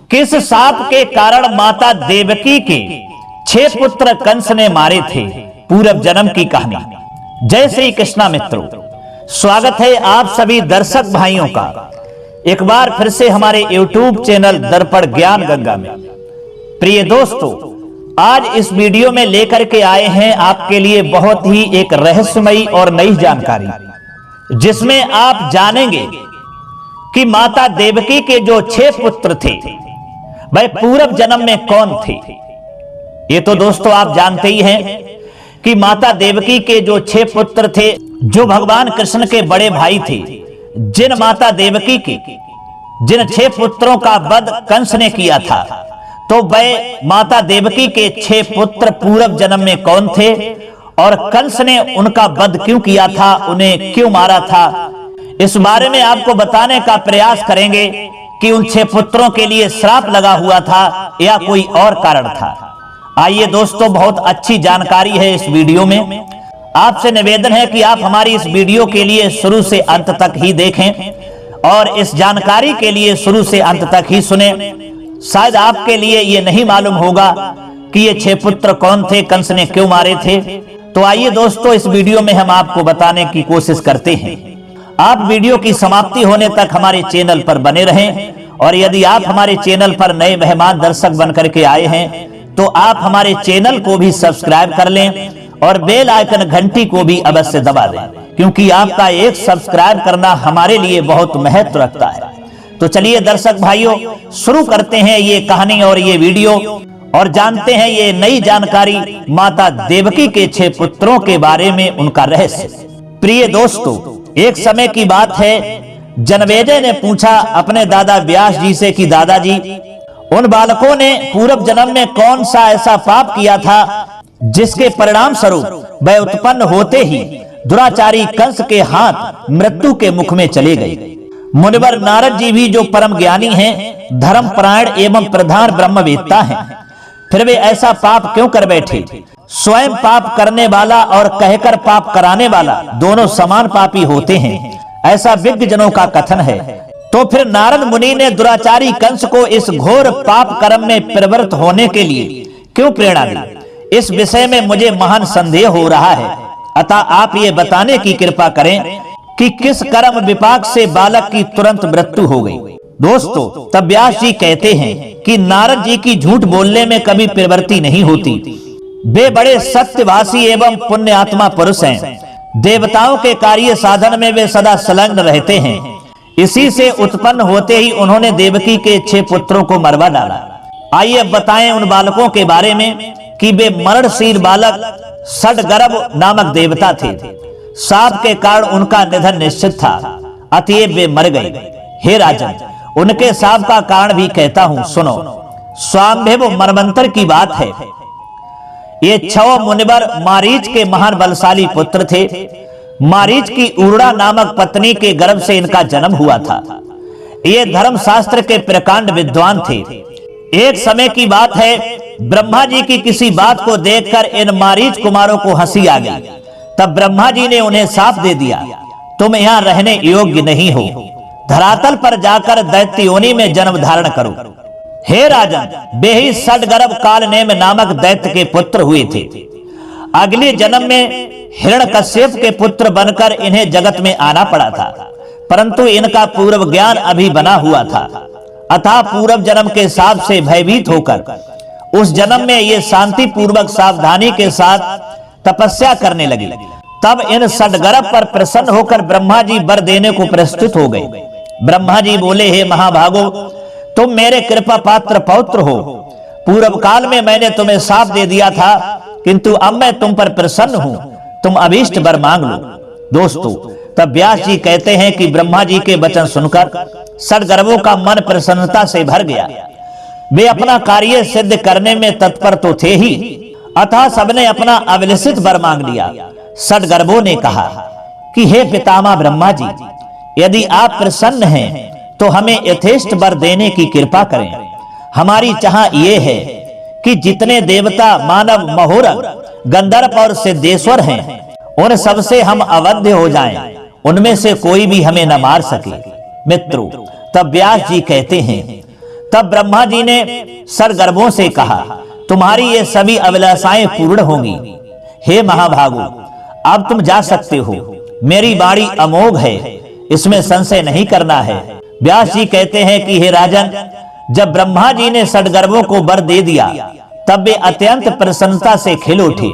किस शाप के कारण माता देवकी के 6 पुत्र कंस ने मारे थे, पूर्व जन्म की कहानी। जय श्री कृष्णा मित्रों, स्वागत है आप सभी दर्शक भाइयों का एक बार फिर से हमारे YouTube चैनल दर्पण ज्ञान गंगा में। प्रिय दोस्तों, आज इस वीडियो में लेकर के आए हैं आपके लिए बहुत ही एक रहस्यमयी और नई जानकारी, जिसमें आप जानेंगे कि माता देवकी के जो 6 पुत्र थे वह पूर्व जन्म में कौन थे। ये तो दोस्तों आप जानते ही हैं कि माता देवकी के जो 6 पुत्र थे, जो भगवान कृष्ण के बड़े भाई थे, जिन माता देवकी के जिन 6 पुत्रों का वध कंस ने किया था, तो वह माता देवकी के 6 पुत्र पूर्व जन्म में कौन थे और कंस ने उनका वध क्यों किया था, उन्हें क्यों मारा था, इस बारे में आपको बताने का प्रयास करेंगे कि उन 6 पुत्रों के लिए श्राप लगा हुआ था या कोई और कारण था। आइए दोस्तों, बहुत अच्छी जानकारी है इस वीडियो में। आपसे निवेदन है कि आप हमारी इस वीडियो के लिए शुरू से अंत तक ही देखें और इस जानकारी के लिए शुरू से अंत तक ही सुने। शायद आपके लिए ये नहीं मालूम होगा कि ये 6 पुत्र कौन थे, कंस ने क्यों मारे थे। तो आइए दोस्तों, इस वीडियो में हम आपको बताने की कोशिश करते हैं। आप वीडियो की समाप्ति होने तक हमारे चैनल पर बने रहें और यदि आप हमारे चैनल पर नए मेहमान दर्शक बनकर के आए हैं तो आप हमारे चैनल को भी सब्सक्राइब कर लें और बेल आइकन घंटी को भी अवश्य दबा दें, क्योंकि आपका एक सब्सक्राइब करना हमारे लिए बहुत महत्व रखता है। तो चलिए दर्शक भाइयों, शुरू करते हैं ये कहानी और ये वीडियो और जानते हैं ये नई जानकारी माता देवकी के 6 पुत्रों के बारे में, उनका रहस्य। प्रिय दोस्तों, एक समय की बात है, जनमेजय ने पूछा अपने दादा व्यास जी से कि दादाजी, उन बालकों ने पूर्व जन्म में कौन सा ऐसा पाप किया था जिसके परिणाम स्वरूप वह उत्पन्न होते ही दुराचारी कंस के हाथ मृत्यु के मुख में चले गए। मुनिवर नारद जी भी जो परम ज्ञानी हैं, धर्मपरायण एवं प्रधान ब्रह्मवेत्ता हैं, फिर वे ऐसा पाप क्यों कर बैठे। स्वयं पाप करने वाला और कहकर पाप कराने वाला दोनों समान पापी होते हैं, ऐसा विज्ञ जनों का कथन है। तो फिर नारद मुनि ने दुराचारी कंस को इस घोर पाप कर्म में प्रवृत्त होने के लिए क्यों प्रेरणा दी, इस विषय में मुझे महान संदेह हो रहा है। अतः आप ये बताने की कृपा करें कि किस कर्म विपाक से बालक की तुरंत मृत्यु हो गई। दोस्तों, तब व्यास जी कहते हैं कि नारद जी की झूठ बोलने में कभी प्रवृत्ति नहीं होती। वे बड़े सत्यभाषी एवं पुण्य आत्मा पुरुष हैं। देवताओं के कार्य साधन में वे सदा संलग्न रहते हैं। इसी से उत्पन्न होते ही उन्होंने देवकी के 6 पुत्रों को मरवा डाला। आइए अब बताएं उन बालकों के बारे में कि वे मरणशील बालक षडगर्भ नामक देवता थे। साप के कारण उनका निधन निश्चित था, अतएव वे मर गए। हे राजन, उनके साप का कारण भी कहता हूं, सुनो। स्वाम्भव मनवंतर की बात है। ये 6 मुनिवर मारीच के महान बलशाली पुत्र थे। मारीच की उर्ड़ा नामक पत्नी के गर्भ से इनका जन्म हुआ था। ये धर्मशास्त्र के प्रकांड विद्वान थे। एक समय की बात है, ब्रह्मा जी की किसी बात को देखकर इन मारीच कुमारों को हंसी आ गई। तब ब्रह्मा जी ने उन्हें शाप दे दिया, तुम यहाँ रहने योग्य नहीं हो, धरातल पर जाकर दैत्य योनि में जन्म धारण करो। हे राजन, वे ही षडगर्भ कालनेम नामक दैत्य के पुत्र हुए थे। अगले जन्म में हिरण्यकश्यप के पुत्र बनकर इन्हें जगत में आना पड़ा था, परंतु इनका पूर्व ज्ञान अभी बना हुआ था। अतः पूर्व जन्म के शाप से भयभीत होकर उस जन्म में ये शांति पूर्वक सावधानी के साथ तपस्या करने लगे। तब इन षडगर्भ पर प्रसन्न होकर ब्रह्मा जी वर देने को प्रस्तुत हो गए। ब्रह्मा जी बोले, हे महाभागो, तुम मेरे कृपा पात्र पौत्र हो। पूर्व काल में मैंने तुम्हें शाप दे दिया था, किंतु अब मैं तुम पर प्रसन्न हूं, तुम अभीष्ट वर मांग लो। दोस्तों, तब व्यास जी कहते हैं कि ब्रह्मा जी के वचन सुनकर षडगर्भों का मन प्रसन्नता से भर गया। वे अपना कार्य सिद्ध करने में तत्पर तो थे ही, अतः सबने अपना अभिलषित वर मांग लिया। षडगर्भों ने कहा कि हे पितामह ब्रह्मा जी, यदि आप प्रसन्न हैं तो हमें यथेष्ट वर देने की कृपा करें। हमारी चाह ये है कि जितने देवता, मानव, महोरग, गंधर्व और सिद्धेश्वर हैं, उन सबसे हम अवध्य हो जाएं उनमें से कोई भी हमें न मार सके। मित्रों, तब व्यास जी कहते हैं, तब ब्रह्मा जी ने सड़गर्भों से कहा, तुम्हारी ये सभी अभिलाषाएं पूर्ण होंगी। हे महाभागो, अब तुम जा सकते हो। मेरी बाणी अमोघ है, इसमें संशय नहीं करना है। व्यास जी कहते हैं कि हे राजन, जब ब्रह्मा जी ने सड़गर्भों को वर दे दिया तब वे अत्यंत प्रसन्नता से खिल उठे,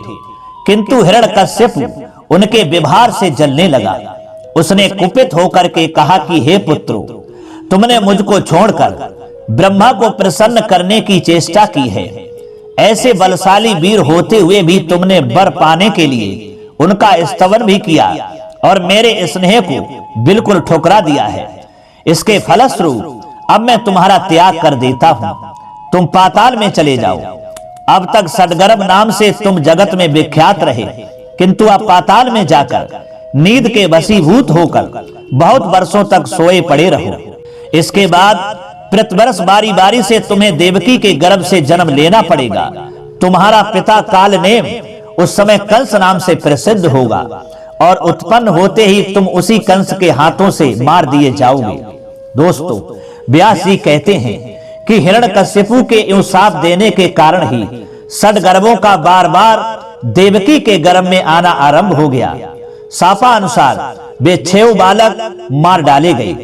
किंतु हिरण्यकश्यप उनके व्यवहार से जलने लगा। उसने कुपित होकर के कहा कि हे पुत्रों, तुमने मुझको छोड़कर ब्रह्मा को प्रसन्न करने की चेष्टा की है। ऐसे बलशाली वीर होते हुए भी तुमने वर पाने के लिए उनका स्तवन भी किया और मेरे स्नेह को बिल्कुल ठुकरा दिया है। इसके फलस्वरूप अब मैं तुम्हारा त्याग कर देता हूं, तुम पाताल में चले जाओ। अब तक सड़गर्भ नाम से तुम जगत में विख्यात रहे, किंतु अब पाताल में जाकर नींद के वशीभूत होकर बहुत वर्षों तक सोए पड़े रहो। इसके बाद प्रतिवर्ष बारी बारी से तुम्हें देवकी के गर्भ से जन्म लेना पड़ेगा। तुम्हारा पिता कालनेम उस समय कंस नाम से प्रसिद्ध होगा और उत्पन्न होते ही तुम उसी कंस के हाथों से मार दिए जाओगे। दोस्तों, व्यास जी कहते हैं कि हिरण्यकश्यपु के यूं शाप देने के कारण ही सड़गर्भों का बार बार देवकी के गर्भ में आना आरंभ हो गया। शापानुसार वे 6 बालक मार डाले गए।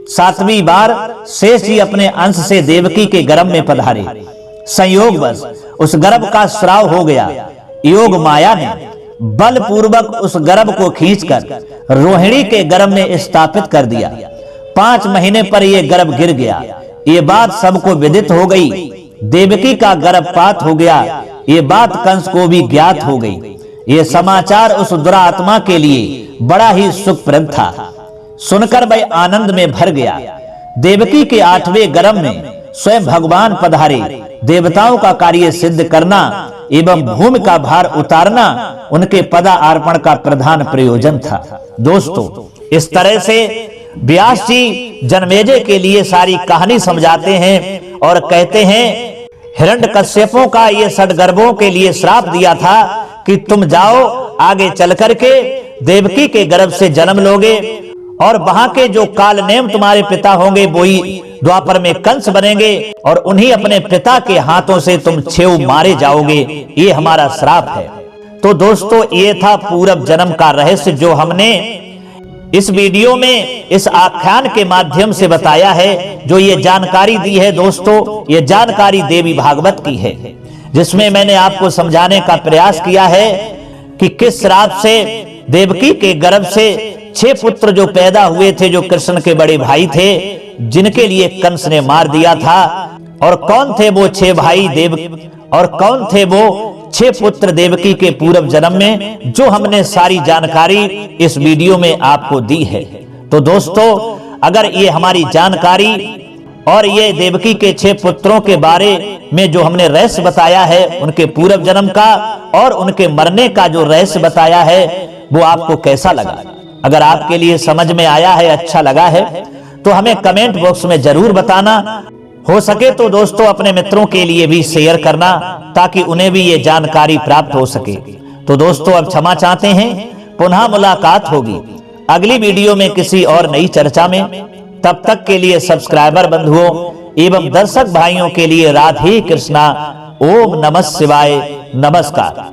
7वीं बार शेष जी अपने अंश से देवकी के गर्भ में पधारे। संयोगवश उस गर्भ का स्राव हो गया। योग माया ने बलपूर्वक उस गर्भ को खींचकर रोहिणी के गर्भ में स्थापित कर दिया। 5 महीने पर यह गर्भ गिर गया। ये बात सबको विदित हो गई। देवकी का गर्भपात हो गया। ये बात कंस को भी ज्ञात हो गई। ये समाचार उस दुरात्मा के लिए बड़ा ही सुखप्रद था। सुनकर वह आनंद में भर गया। देवकी के 8वें गर्भ में स्वयं भगवान पधारे। देवताओं का कार्य सिद्ध करना एवं भूमि का भार उतारना उनके पदा अर्पण का प्रधान प्रयोजन था। दोस्तों, इस तरह से व्यास जी जन्मेजय के लिए सारी कहानी समझाते हैं और कहते हैं, हिरण्यकश्यपों का ये सड़गर्भों के लिए श्राप दिया था कि तुम जाओ, आगे चल करके देवकी के गर्भ से जन्म लोगे और वहां के जो कालनेम तुम्हारे पिता होंगे वही द्वापर में कंस बनेंगे और उन्हीं अपने पिता के हाथों से तुम 6 मारे जाओगे। ये हमारा श्राप है। तो दोस्तों, ये था पूर्व जन्म का रहस्य जो हमने इस वीडियो में इस आख्यान के माध्यम से बताया है। जो ये जानकारी दी है दोस्तों, ये जानकारी देवी भागवत की है, जिसमें मैंने आपको समझाने का प्रयास किया है कि किस श्राप से देवकी के गर्भ से 6 पुत्र जो पैदा हुए थे, जो कृष्ण के बड़े भाई थे, जिनके लिए कंस ने मार दिया था, और कौन थे वो 6 भाई देव और कौन थे वो 6 पुत्र देवकी के पूर्व जन्म में, जो हमने सारी जानकारी इस वीडियो में आपको दी है। तो दोस्तों, अगर ये हमारी जानकारी और ये देवकी के 6 पुत्रों के बारे में जो हमने रहस्य बताया है, उनके पूर्व जन्म का और उनके मरने का जो रहस्य बताया है, वो आपको कैसा लगा? अगर आपके लिए समझ में आया है, अच्छा लगा है, तो हमें कमेंट बॉक्स में जरूर बताना। हो सके तो दोस्तों अपने मित्रों के लिए भी शेयर करना, ताकि उन्हें भी ये जानकारी प्राप्त हो सके। तो दोस्तों, अब क्षमा चाहते हैं, पुनः मुलाकात होगी अगली वीडियो में किसी और नई चर्चा में। तब तक के लिए सब्सक्राइबर बंधुओं एवं दर्शक भाइयों के लिए राधे कृष्णा। ओम नमः शिवाय। नमस्कार।